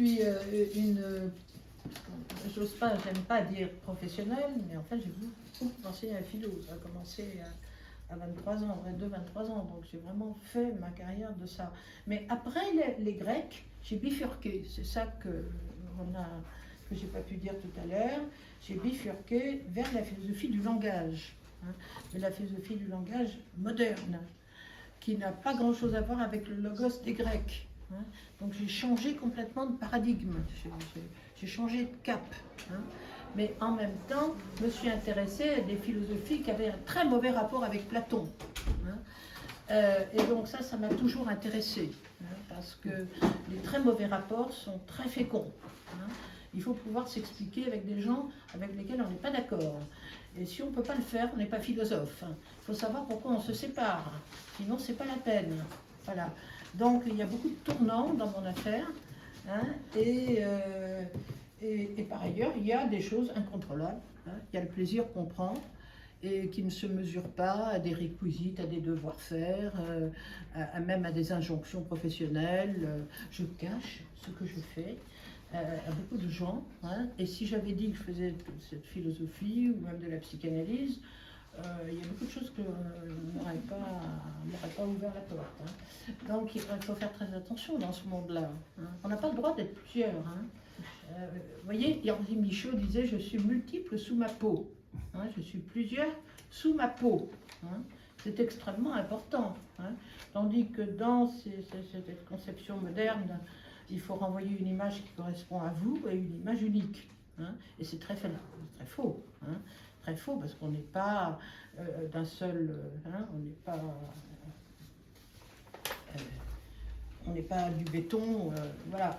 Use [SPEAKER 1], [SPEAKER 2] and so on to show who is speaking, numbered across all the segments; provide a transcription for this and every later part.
[SPEAKER 1] Puis j'ose pas, j'aime pas dire professionnelle, mais en fait j'ai beaucoup enseigné la philo. Ça a commencé à 23 ans, 22-23 ans, donc j'ai vraiment fait ma carrière de ça. Mais après les Grecs, j'ai bifurqué, c'est ça que j'ai pas pu dire tout à l'heure, j'ai bifurqué vers la philosophie du langage, hein, mais la philosophie du langage moderne, qui n'a pas grand-chose à voir avec le logos des Grecs. Hein. Donc j'ai changé complètement de paradigme, j'ai changé de cap. Hein. Mais en même temps, je me suis intéressée à des philosophies qui avaient un très mauvais rapport avec Platon. Hein. Et donc ça m'a toujours intéressée, hein, parce que les très mauvais rapports sont très féconds. Hein. Il faut pouvoir s'expliquer avec des gens avec lesquels on n'est pas d'accord. Et si on ne peut pas le faire, on n'est pas philosophe. Il faut savoir pourquoi on se sépare, sinon c'est pas la peine. Voilà. Donc il y a beaucoup de tournants dans mon affaire, hein, et par ailleurs il y a des choses incontrôlables. Hein. Il y a le plaisir qu'on prend et qui ne se mesure pas à des réquisites, à des devoirs-faire, même à des injonctions professionnelles. Je cache ce que je fais à beaucoup de gens. Hein. Et si j'avais dit que je faisais cette philosophie ou même de la psychanalyse, il y a beaucoup de choses que n'aurait pas ouvert la porte. Hein. Donc il faut faire très attention dans ce monde-là. Hein. On n'a pas le droit d'être plusieurs. Hein. Vous voyez, Henri Michaud disait « Je suis multiple sous ma peau hein, ». Je suis plusieurs sous ma peau. Hein. C'est extrêmement important. Hein. Tandis que dans cette conception moderne, il faut renvoyer une image qui correspond à vous et une image unique. Hein. Et c'est très faux. Hein. Très faux parce qu'on n'est pas d'un seul. Hein, on n'est pas du béton. Voilà.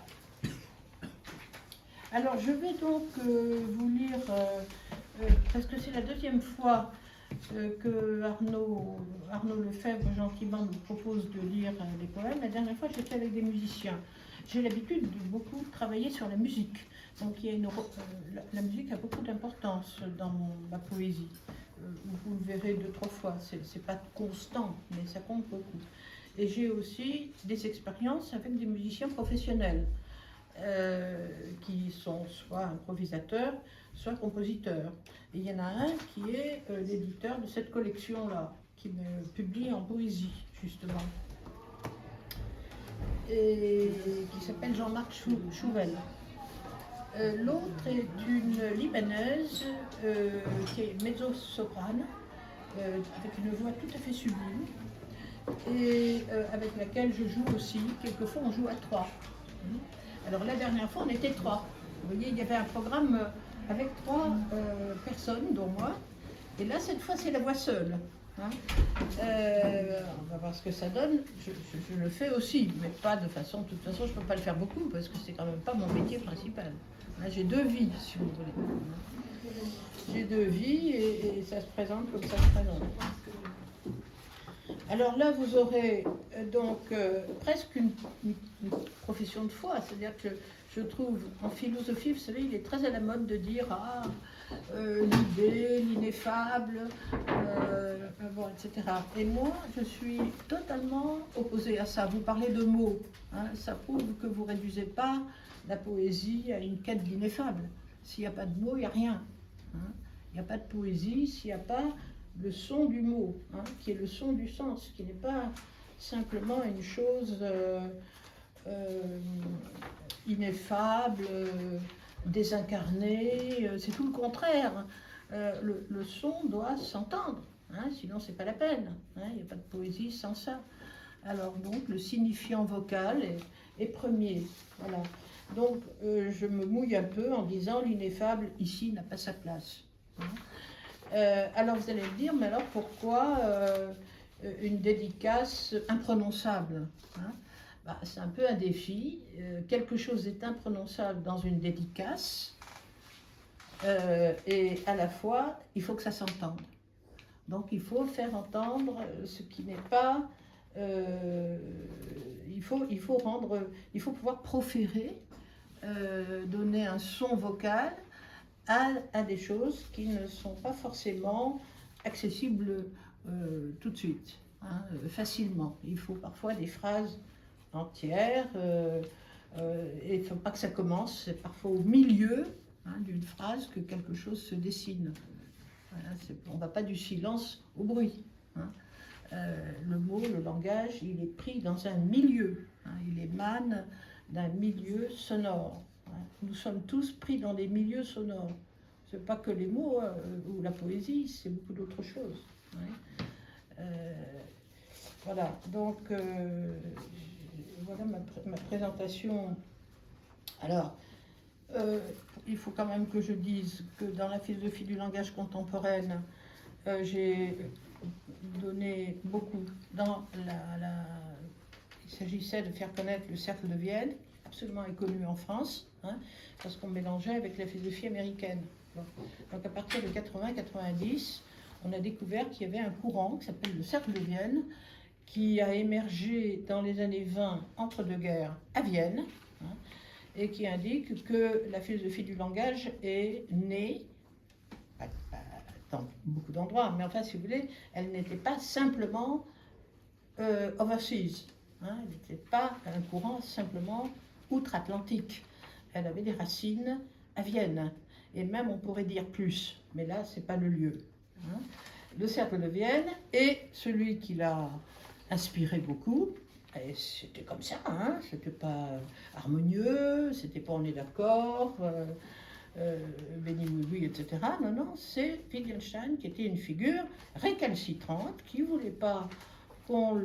[SPEAKER 1] Alors je vais donc vous lire, parce que c'est la deuxième fois que Arnaud Lefebvre gentiment nous propose de lire des poèmes. La dernière fois j'étais avec des musiciens. J'ai l'habitude de beaucoup travailler sur la musique. Donc la musique a beaucoup d'importance dans ma poésie. Vous le verrez 2-3 fois. C'est pas constant, mais ça compte beaucoup. Et j'ai aussi des expériences avec des musiciens professionnels qui sont soit improvisateurs, soit compositeurs. Et il y en a un qui est l'éditeur de cette collection-là, qui me publie en poésie, justement. Et qui s'appelle Jean-Marc Chouvel. L'autre est une Libanaise qui est mezzo-soprane, avec une voix tout à fait sublime, et avec laquelle je joue aussi. Quelquefois, on joue à 3. Alors la dernière fois, on était 3. Vous voyez, il y avait un programme avec 3 personnes, dont moi, et là, cette fois, c'est la voix seule. Hein. On va voir ce que ça donne. Je le fais aussi, mais pas de façon. De toute façon, je ne peux pas le faire beaucoup parce que c'est quand même pas mon métier principal. Là, j'ai 2 vies, si vous voulez. J'ai 2 vies et ça se présente comme ça se présente. Alors là, vous aurez donc presque une profession de foi, c'est-à-dire que je trouve en philosophie, vous savez, il est très à la mode de dire l'idée, l'ineffable, bon, etc. Et moi, je suis totalement opposée à ça. Vous parlez de mots, hein, ça prouve que vous ne réduisez pas la poésie à une quête d'ineffable. S'il n'y a pas de mots, il n'y a rien. Hein. Il n'y a pas de poésie s'il n'y a pas le son du mot, hein, qui est le son du sens, qui n'est pas simplement une chose ineffable, désincarnée, c'est tout le contraire. Le son doit s'entendre, hein, sinon c'est pas la peine, hein, il n'y a pas de poésie sans ça. Alors donc le signifiant vocal est premier. Voilà. Donc je me mouille un peu en disant l'ineffable ici n'a pas sa place. Hein. Alors vous allez me dire, mais alors pourquoi une dédicace imprononçable, hein? Bah, c'est un peu un défi. Quelque chose est imprononçable dans une dédicace et à la fois, il faut que ça s'entende. Donc il faut faire entendre ce qui n'est pas... il faut pouvoir proférer, donner un son vocal à des choses qui ne sont pas forcément accessibles tout de suite, hein, facilement. Il faut parfois des phrases entières, Et il ne faut pas que ça commence, c'est parfois au milieu d'une phrase que quelque chose se dessine. Voilà, on ne va pas du silence au bruit. Le mot, le langage, il est pris dans un milieu. Il émane d'un milieu sonore. Nous sommes tous pris dans des milieux sonores. Ce n'est pas que les mots ou la poésie, c'est beaucoup d'autres choses. Voilà, donc voilà ma présentation. Alors, il faut quand même que je dise que dans la philosophie du langage contemporaine, j'ai donné beaucoup dans il s'agissait de faire connaître le cercle de Vienne, absolument inconnu en France, parce qu'on mélangeait avec la philosophie américaine. Donc à partir de 80-90, on a découvert qu'il y avait un courant qui s'appelle le cercle de Vienne, qui a émergé dans les années 20 entre deux guerres à Vienne, et qui indique que la philosophie du langage est née dans beaucoup d'endroits, mais enfin, si vous voulez, elle n'était pas simplement overseas. Elle n'était pas un courant simplement outre-Atlantique. Elle avait des racines à Vienne, et même on pourrait dire plus, mais là, ce n'est pas le lieu. Le cercle de Vienne est celui qui l'a inspiré beaucoup. Et c'était comme ça, c'était pas harmonieux, c'était pas on est d'accord, Béni oui, etc. Non, non, c'est Wittgenstein qui était une figure récalcitrante, qui ne voulait pas qu'on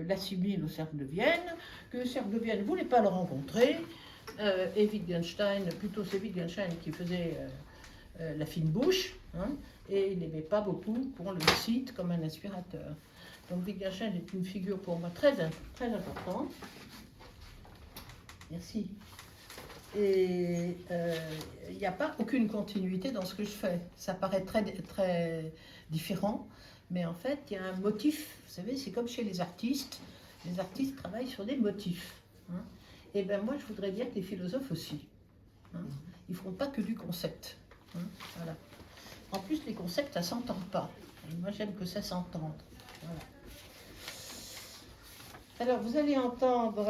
[SPEAKER 1] l'assimile au cercle de Vienne, que le cercle de Vienne ne voulait pas le rencontrer, et Wittgenstein, plutôt c'est Wittgenstein qui faisait la fine bouche, et il n'aimait pas beaucoup qu'on le cite comme un inspirateur. Donc Wittgenstein est une figure pour moi très, très importante. Merci. Et il n'y a pas aucune continuité dans ce que je fais. Ça paraît très, très différent, mais en fait, il y a un motif. Vous savez, c'est comme chez les artistes. Les artistes travaillent sur des motifs. Et bien moi, je voudrais dire que les philosophes aussi. Ils ne feront pas que du concept. Voilà. En plus, les concepts, ça ne s'entend pas. Et moi, j'aime que ça s'entende. Voilà. Alors, vous allez entendre,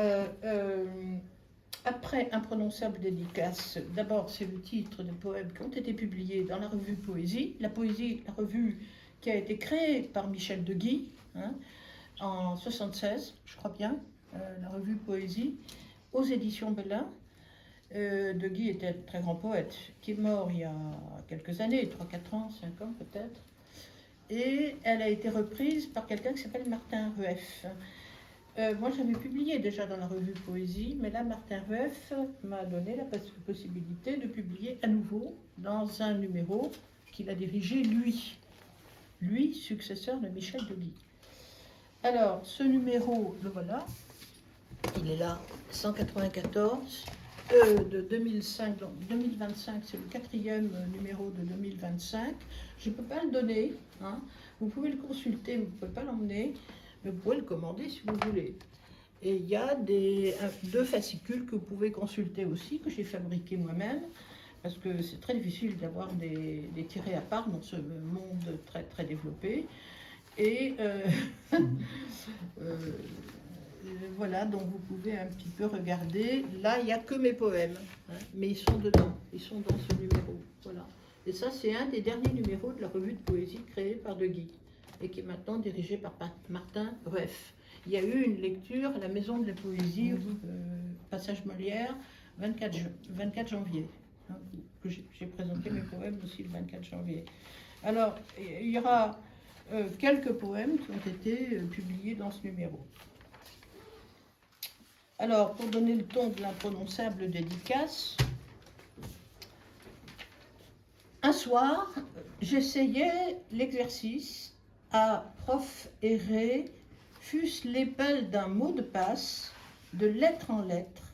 [SPEAKER 1] après Imprononçable dédicace, d'abord, c'est le titre de poèmes qui ont été publiés dans la revue Poésie. La revue qui a été créée par Michel de Guy, en 1976, je crois bien, la revue Poésie, aux éditions Belin. De Guy était un très grand poète, qui est mort il y a quelques années, 3-4 ans, 5 ans peut-être. Et elle a été reprise par quelqu'un qui s'appelle Martin Rueff. Moi, j'avais publié déjà dans la revue Poésie, mais là, Martin Rueff m'a donné la possibilité de publier à nouveau dans un numéro qu'il a dirigé lui, successeur de Michel de Guy. Alors, ce numéro, le voilà, il est là, 194, de 2005, donc 2025, c'est le 4e numéro de 2025. Je ne peux pas le donner, vous pouvez le consulter, mais vous ne pouvez pas l'emmener. Mais vous pouvez le commander si vous voulez. Et il y a 2 fascicules que vous pouvez consulter aussi, que j'ai fabriqués moi-même, parce que c'est très difficile d'avoir des tirés à part dans ce monde très, très développé. Et voilà, donc vous pouvez un petit peu regarder. Là, il n'y a que mes poèmes, mais ils sont dedans, ils sont dans ce numéro. Voilà. Et ça, c'est un des derniers numéros de la revue de poésie créée par De Guy, et qui est maintenant dirigé par Martin Rueff. Il y a eu une lecture à la Maison de la Poésie, Passage Molière, 24 janvier. Que j'ai présenté mes poèmes aussi le 24 janvier. Alors, il y aura quelques poèmes qui ont été publiés dans ce numéro. Alors, pour donner le ton de l'imprononçable dédicace, un soir, j'essayais l'exercice à prof erré, fût-ce l'épelle d'un mot de passe, de lettre en lettre,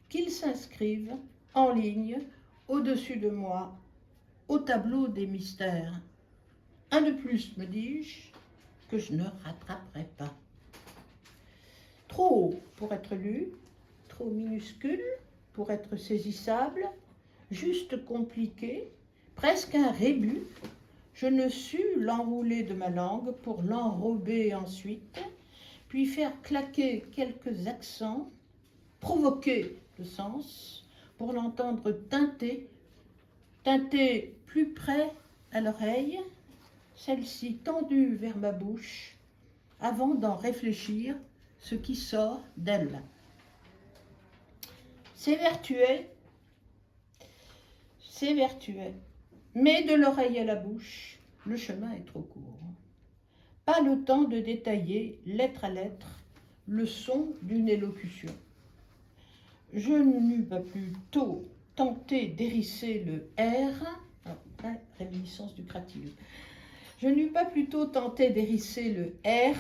[SPEAKER 1] qu'il s'inscrive en ligne au-dessus de moi, au tableau des mystères. Un de plus, me dis-je, que je ne rattraperai pas. Trop haut pour être lu, trop minuscule pour être saisissable, juste compliqué, presque un rébus. Je ne sus l'enrouler de ma langue pour l'enrober ensuite, puis faire claquer quelques accents, provoquer le sens, pour l'entendre teinter plus près à l'oreille, celle-ci tendue vers ma bouche, avant d'en réfléchir ce qui sort d'elle. C'est vertueux, mais de l'oreille à la bouche, le chemin est trop court. Pas le temps de détailler, lettre à lettre, le son d'une élocution. Je n'eus pas plutôt tenté d'hérisser le R, réminiscence du crative. Je n'eus pas plutôt tenté d'hérisser le R,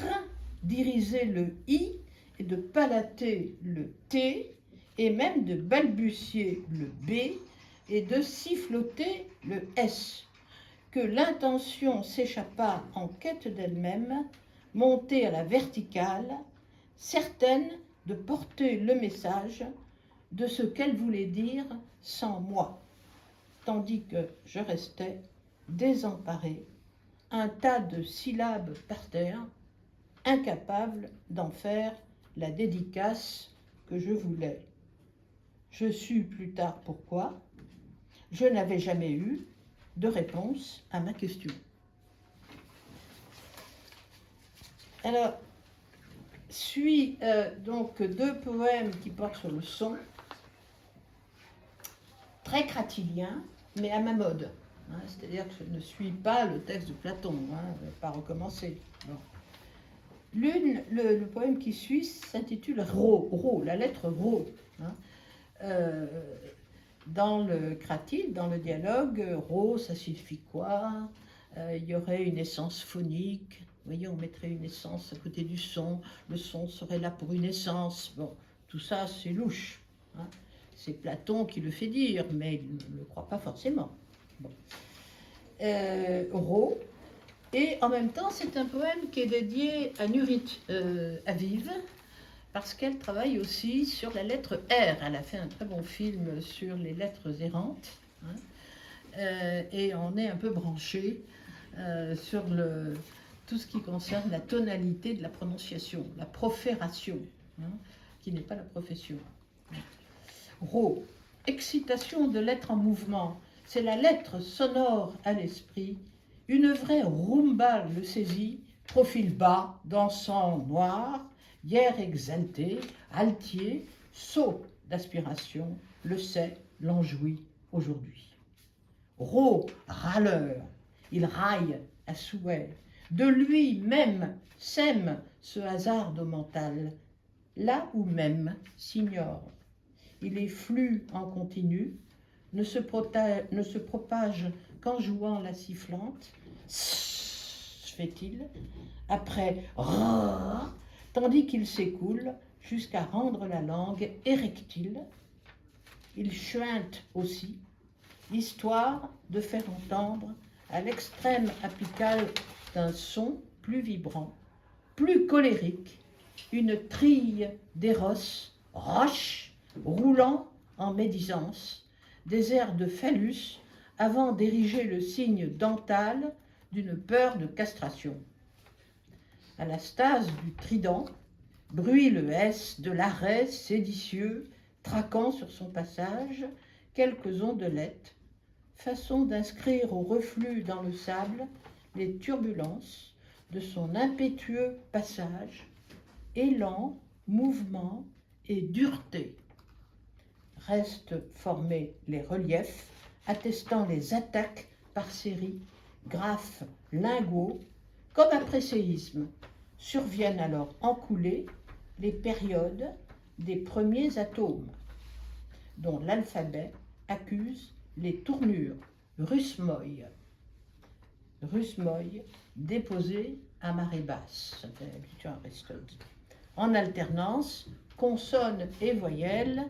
[SPEAKER 1] d'iriser le I, et de palater le T, et même de balbutier le B, et de siffloter le S, que l'intention s'échappa en quête d'elle-même, montée à la verticale, certaine de porter le message de ce qu'elle voulait dire sans moi, tandis que je restais désemparé, un tas de syllabes par terre, incapable d'en faire la dédicace que je voulais. Je sus plus tard pourquoi. Je n'avais jamais eu de réponse à ma question. Alors, suit donc deux poèmes qui portent sur le son, très cratiliens, mais à ma mode. Hein, c'est-à-dire que je ne suis pas le texte de Platon, hein, je ne vais pas recommencer. Bon. Le poème qui suit s'intitule Rho, la lettre Rho. Hein. Dans le cratyle, dans le dialogue, Rho, ça signifie quoi? Il y aurait une essence phonique. Vous voyez, on mettrait une essence à côté du son. Le son serait là pour une essence. Bon, tout ça, c'est louche. Hein. C'est Platon qui le fait dire, mais il ne le croit pas forcément. Bon. Rho. Et en même temps, c'est un poème qui est dédié à Nurit Aviv, parce qu'elle travaille aussi sur la lettre R. Elle a fait un très bon film sur les lettres errantes. Hein, et on est un peu branché sur tout ce qui concerne la tonalité de la prononciation, la profération, hein, qui n'est pas la profession. Rho, excitation de l'être en mouvement, c'est la lettre sonore à l'esprit. Une vraie rumba le saisit, profil bas, dansant noir, hier exalté, altier, saut d'aspiration, le sait, l'enjouit aujourd'hui. Rho, râleur, il raille à souhait, de lui-même sème ce hasard au mental, là où même s'ignore. Il est flux en continu, ne se propage qu'en jouant la sifflante, fait-il, après tandis qu'il s'écoule jusqu'à rendre la langue érectile. Il chuinte aussi, histoire de faire entendre à l'extrême apical d'un son plus vibrant, plus colérique, une trille d'éros, roche, roulant en médisance, des airs de phallus avant d'ériger le signe dental d'une peur de castration. À la stase du trident, bruit le S de l'arrêt séditieux, traquant sur son passage quelques ondelettes, façon d'inscrire au reflux dans le sable les turbulences de son impétueux passage, élan, mouvement et dureté. Restent formés les reliefs, attestant les attaques par série, graphes, lingots, comme après séisme. Surviennent alors en coulée les périodes des premiers atomes, dont l'alphabet accuse les tournures rusmoï, déposées à marée basse, ça fait habitué à Aristote. En alternance, consonnes et voyelles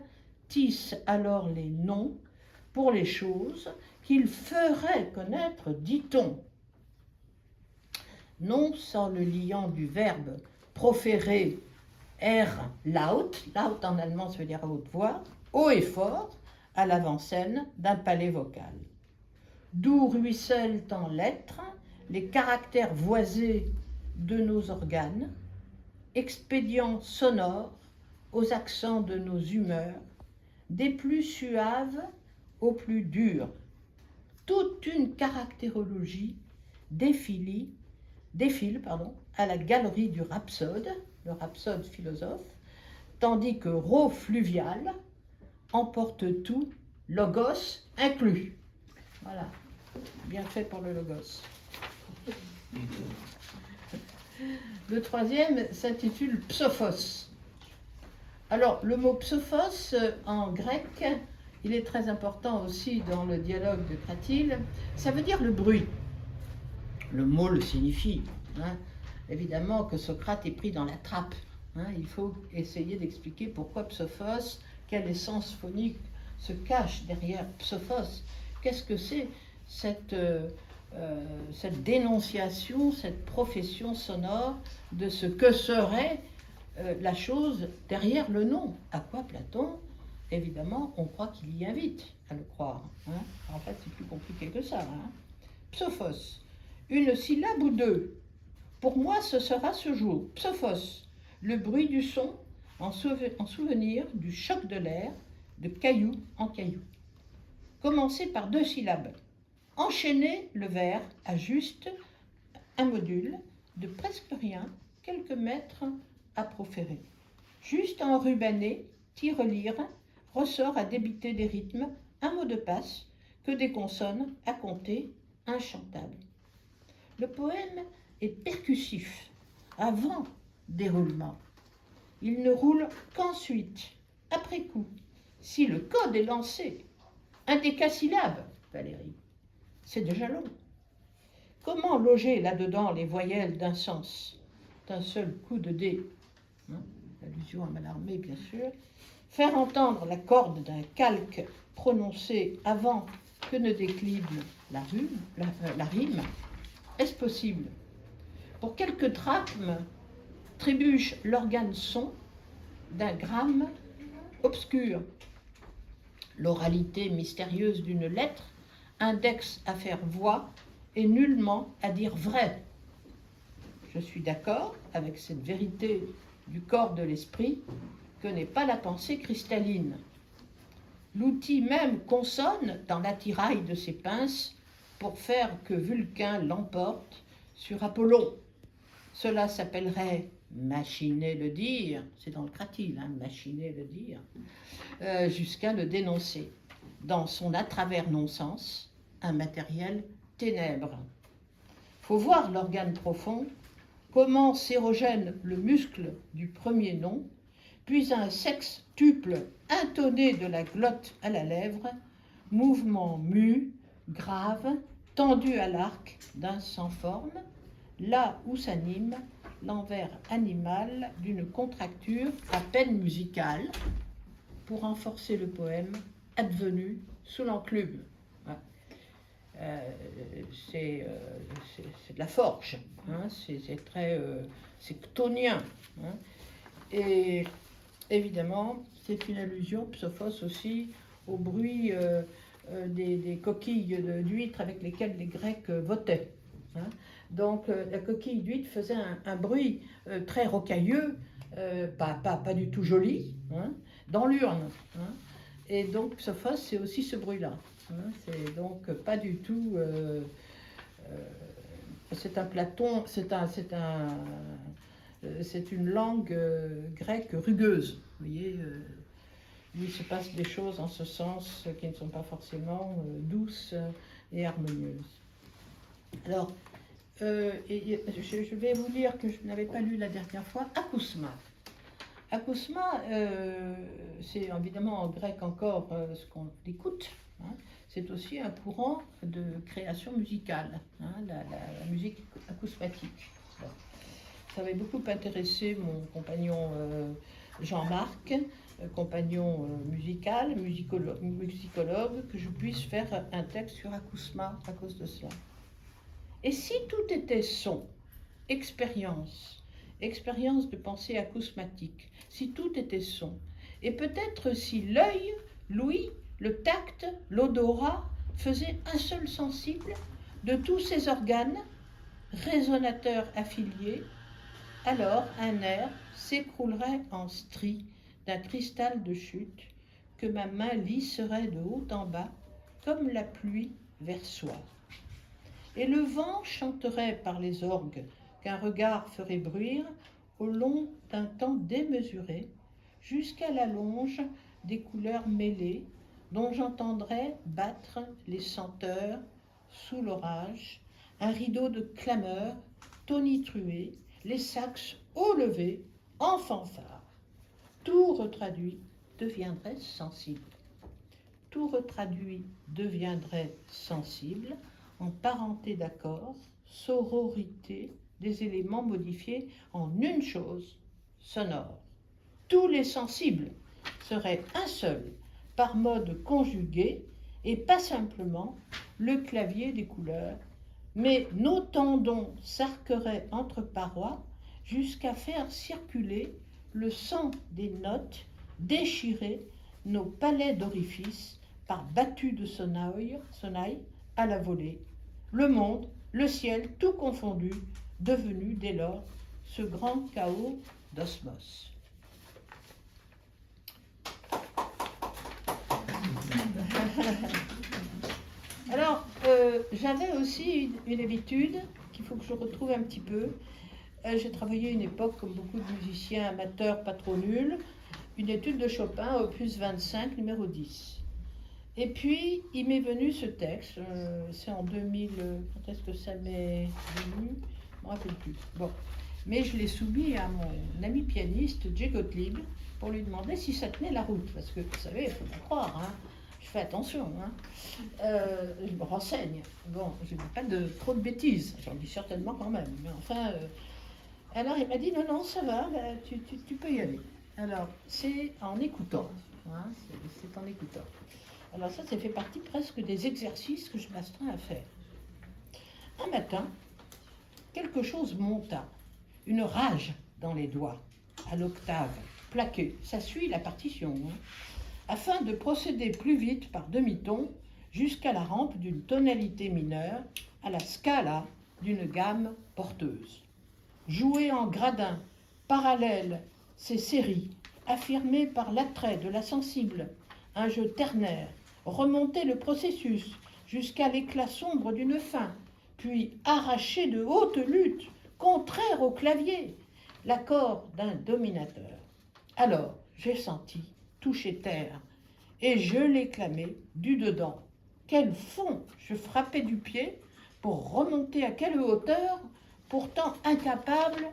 [SPEAKER 1] tissent alors les noms pour les choses qu'il ferait connaître, dit-on. Non sans le liant du verbe proférer R laut en allemand ça veut dire à haute voix, haut et fort, à l'avant-scène d'un palais vocal. D'où ruissellent en lettres les caractères voisés de nos organes, expédients sonores aux accents de nos humeurs, des plus suaves aux plus dures. Toute une caractérologie défile à la galerie du rhapsode, le rhapsode philosophe, tandis que Rho fluvial emporte tout, logos inclus. Voilà, bien fait pour le logos. Le troisième s'intitule Psophos. Alors, le mot Psophos en grec, il est très important aussi dans le dialogue de Cratyle. Ça veut dire le bruit. Le mot le signifie. Évidemment que Socrate est pris dans la trappe. Il faut essayer d'expliquer pourquoi Psophos, quelle essence phonique se cache derrière Psophos. Qu'est-ce que c'est cette dénonciation, cette profession sonore de ce que serait la chose derrière le nom. À quoi Platon, évidemment, on croit qu'il y invite à le croire. En fait, c'est plus compliqué que ça. Psophos, une syllabe ou deux. Pour moi, ce sera ce jour. Psophos, le bruit du son en souvenir du choc de l'air, de caillou en caillou. Commencez par deux syllabes. Enchaînez le vers à juste un module de presque rien, quelques mètres à proférer. Juste en rubané, tirelire, ressort à débiter des rythmes, un mot de passe, que des consonnes à compter, inchantable. Le poème est percussif, avant déroulement. Il ne roule qu'ensuite, après coup, si le code est lancé. Un décasyllabe, Valérie, c'est déjà long. Comment loger là-dedans les voyelles d'un sens, d'un seul coup de dé? L'allusion à Mallarmé, bien sûr. Faire entendre la corde d'un calque prononcé avant que ne décline la rime. Est-ce possible? Pour quelques drachmes, trébuche l'organe son d'un gramme obscur. L'oralité mystérieuse d'une lettre, index à faire voix et nullement à dire vrai. Je suis d'accord avec cette vérité du corps de l'esprit que n'est pas la pensée cristalline. L'outil même consonne dans l'attirail de ses pinces pour faire que Vulcain l'emporte sur Apollon. Cela s'appellerait machiner le dire, c'est dans le Cratyle, machiner le dire, jusqu'à le dénoncer. Dans son à travers non-sens, un matériel ténèbre. Faut voir l'organe profond, comment s'érogène le muscle du premier nom, puis un sextuple intonné de la glotte à la lèvre, mouvement mu, grave, tendu à l'arc d'un sans forme, là où s'anime l'envers animal d'une contracture à peine musicale pour renforcer le poème advenu sous l'enclume. C'est de la forge, c'est très c'est ctonien. Et évidemment, c'est une allusion, Psophos aussi, au bruit des coquilles d'huîtres avec lesquelles les Grecs votaient. Donc la coquille d'huître faisait un bruit très rocailleux, pas du tout joli, dans l'urne. Et donc Psophos, c'est aussi ce bruit-là. C'est donc pas du tout... c'est un Platon, c'est une langue grecque rugueuse. Vous voyez, il se passe des choses en ce sens qui ne sont pas forcément douces et harmonieuses. Alors, je vais vous lire que je n'avais pas lu la dernière fois, Acousma. Acousma, c'est évidemment en grec encore ce qu'on écoute. C'est aussi un courant de création musicale, la musique acousmatique. Bon. Ça avait beaucoup intéressé mon compagnon Jean-Marc, compagnon musical, musicologue, que je puisse faire un texte sur Acousma à cause de cela. Et si tout était son, expérience de pensée acousmatique, si tout était son, et peut-être si l'œil, l'ouïe, le tact, l'odorat faisaient un seul sensible de tous ces organes, résonateurs affiliés, alors un air s'écroulerait en stries d'un cristal de chute que ma main lisserait de haut en bas, comme la pluie vers soir. Et le vent chanterait par les orgues qu'un regard ferait bruire au long d'un temps démesuré, jusqu'à la longe des couleurs mêlées, dont j'entendrais battre les senteurs sous l'orage, un rideau de clameurs tonitrué, les saxes haut levés, en fanfare. Tout retraduit deviendrait sensible. Tout retraduit deviendrait sensible en parenté d'accords, sororité des éléments modifiés en une chose, sonore. Tous les sensibles seraient un seul, par mode conjugué, et pas simplement le clavier des couleurs, mais nos tendons s'arqueraient entre parois jusqu'à faire circuler le sang des notes, déchirer nos palais d'orifices par battues de sonnailles à la volée. Le monde, le ciel, tout confondu, devenu dès lors ce grand chaos d'osmose. Alors, j'avais aussi une habitude qu'il faut que je retrouve un petit peu. J'ai travaillé une époque, comme beaucoup de musiciens amateurs pas trop nuls, une étude de Chopin, opus 25, numéro 10. Et puis, il m'est venu ce texte, c'est en 2000, quand est-ce que ça m'est venu? Je ne me rappelle plus. Bon. Mais je l'ai soumis à mon ami pianiste, Jay Gottlieb, pour lui demander si ça tenait la route. Parce que, vous savez, il faut pas croire, hein. Je fais attention, hein. Je me renseigne. Bon, je ne dis pas trop de bêtises, j'en dis certainement quand même. Mais enfin, alors il m'a dit non, ça va, tu peux y aller. Alors, c'est en écoutant, hein, c'est en écoutant. Alors ça fait partie presque des exercices que je m'astreins à faire. Un matin, quelque chose monta, une rage dans les doigts, à l'octave, plaquée, ça suit la partition, hein, afin de procéder plus vite par demi-ton jusqu'à la rampe d'une tonalité mineure, à la scala d'une gamme porteuse. Jouer en gradins, parallèles, ces séries, affirmées par l'attrait de la sensible, un jeu ternaire, remonter le processus jusqu'à l'éclat sombre d'une fin, puis arracher de hautes luttes, contraire au clavier, l'accord d'un dominateur. Alors j'ai senti toucher terre, et je l'ai clamé du dedans. Quel fond je frappais du pied pour remonter à quelle hauteur, pourtant incapable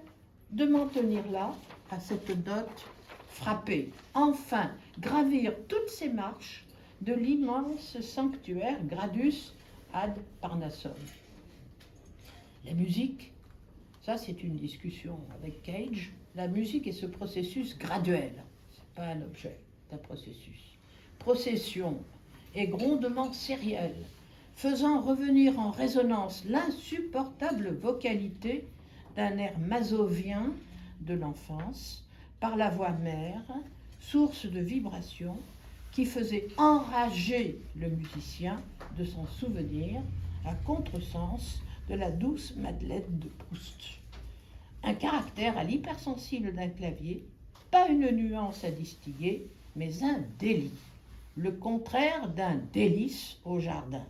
[SPEAKER 1] de m'en tenir là, à cette note frappée. Enfin, gravir toutes ces marches de l'immense sanctuaire Gradus ad Parnassum. La musique, ça c'est une discussion avec Cage, la musique est ce processus graduel, c'est pas un objet, c'est un processus. Procession et grondement sériel, faisant revenir en résonance l'insupportable vocalité d'un air masovien de l'enfance, par la voix mère, source de vibration, qui faisait enrager le musicien de son souvenir à contresens de la douce Madeleine de Proust. Un caractère à l'hypersensible d'un clavier, pas une nuance à distiller, mais un délit, le contraire d'un délice au jardin,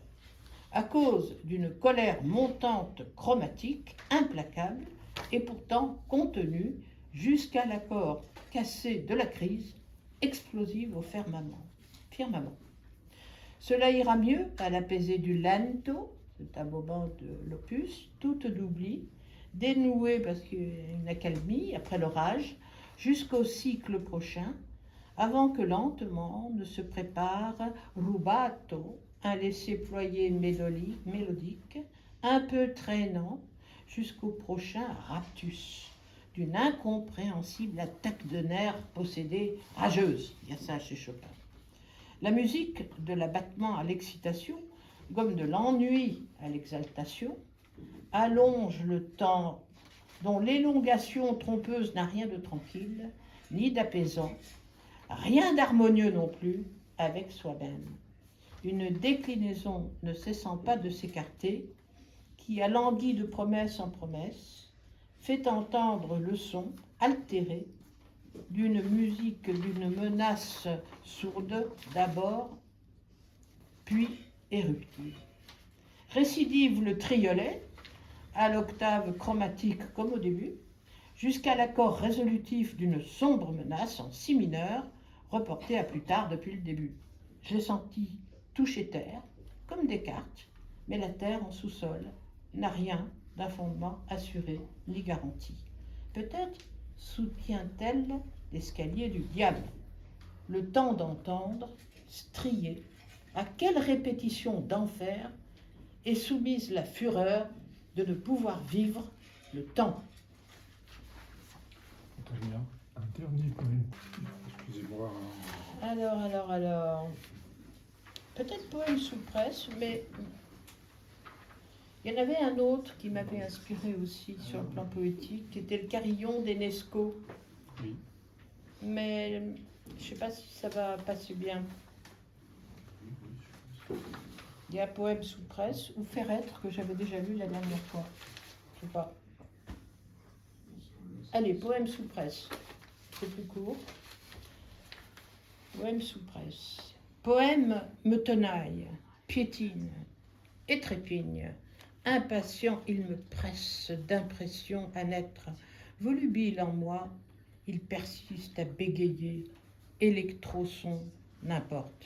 [SPEAKER 1] à cause d'une colère montante chromatique, implacable, et pourtant contenue jusqu'à l'accord cassé de la crise, explosive au firmament. Cela ira mieux à l'apaisé du lento, c'est un moment de l'opus, toute d'oubli, dénoué parce qu'il y a une accalmie après l'orage, jusqu'au cycle prochain, avant que lentement ne se prépare rubato, un laisser-ployer mélodique, un peu traînant, jusqu'au prochain raptus, d'une incompréhensible attaque de nerfs possédée rageuse. Il y a ça chez Chopin. La musique de l'abattement à l'excitation, comme de l'ennui à l'exaltation, allonge le temps dont l'élongation trompeuse n'a rien de tranquille, ni d'apaisant, rien d'harmonieux non plus avec soi-même. Une déclinaison ne cessant pas de s'écarter, qui alanguit de promesse en promesse, fait entendre le son altéré d'une musique, d'une menace sourde d'abord, puis éruptive. Récidive le triolet, à l'octave chromatique comme au début, jusqu'à l'accord résolutif d'une sombre menace en si mineur, reportée à plus tard depuis le début. Je l'ai senti toucher terre, comme Descartes, mais la terre en sous-sol n'a rien d'un fondement assuré ni garanti. Peut-être soutient-elle l'escalier du diable. Le temps d'entendre, strié, à quelle répétition d'enfer est soumise la fureur de ne pouvoir vivre le temps.
[SPEAKER 2] Très bien. Un dernier poème. Excusez-moi.
[SPEAKER 1] Alors. Peut-être poème sous presse, mais il y en avait un autre qui m'avait inspiré aussi sur le plan poétique, qui était le Carillon d'Enesco.
[SPEAKER 2] Oui.
[SPEAKER 1] Mais je ne sais pas si ça va passer bien. Il y a poème sous presse ou Faire être que j'avais déjà lu la dernière fois. Je sais pas. Allez, poème sous presse. C'est plus court. Poème sous presse. Poème me tenaille, piétine et trépigne. Impatient, il me presse d'impression à naître. Volubile en moi, il persiste à bégayer. Électroson, n'importe.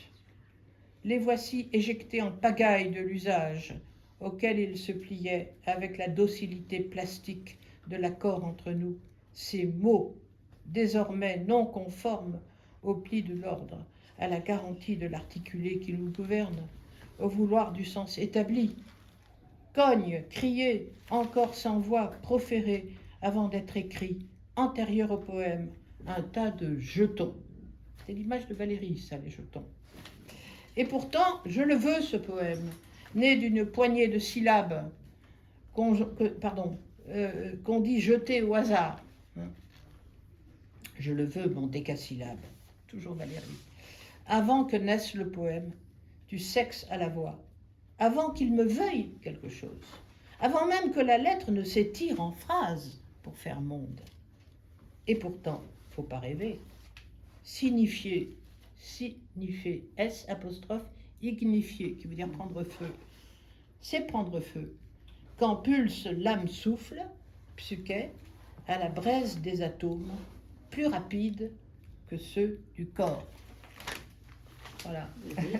[SPEAKER 1] Les voici éjectés en pagaille de l'usage, auquel ils se pliaient avec la docilité plastique de l'accord entre nous. Ces mots, désormais non conformes au pli de l'ordre, à la garantie de l'articulé qui nous gouverne, au vouloir du sens établi. Cogne, crié, encore sans voix, proféré, avant d'être écrit, antérieur au poème, un tas de jetons. C'est l'image de Valérie, ça, les jetons. Et pourtant, je le veux, ce poème, né d'une poignée de syllabes qu'on dit jeter au hasard. Je le veux, mon décasyllabe. Toujours Valérie. Avant que naisse le poème, du sexe à la voix, avant qu'il me veuille quelque chose, avant même que la lettre ne s'étire en phrase pour faire monde. Et pourtant, faut pas rêver, signifier, S apostrophe, ignifier, qui veut dire prendre feu. C'est prendre feu. Quand pulse l'âme souffle, psyché, à la braise des atomes, plus rapide que ceux du corps. Voilà. Merci.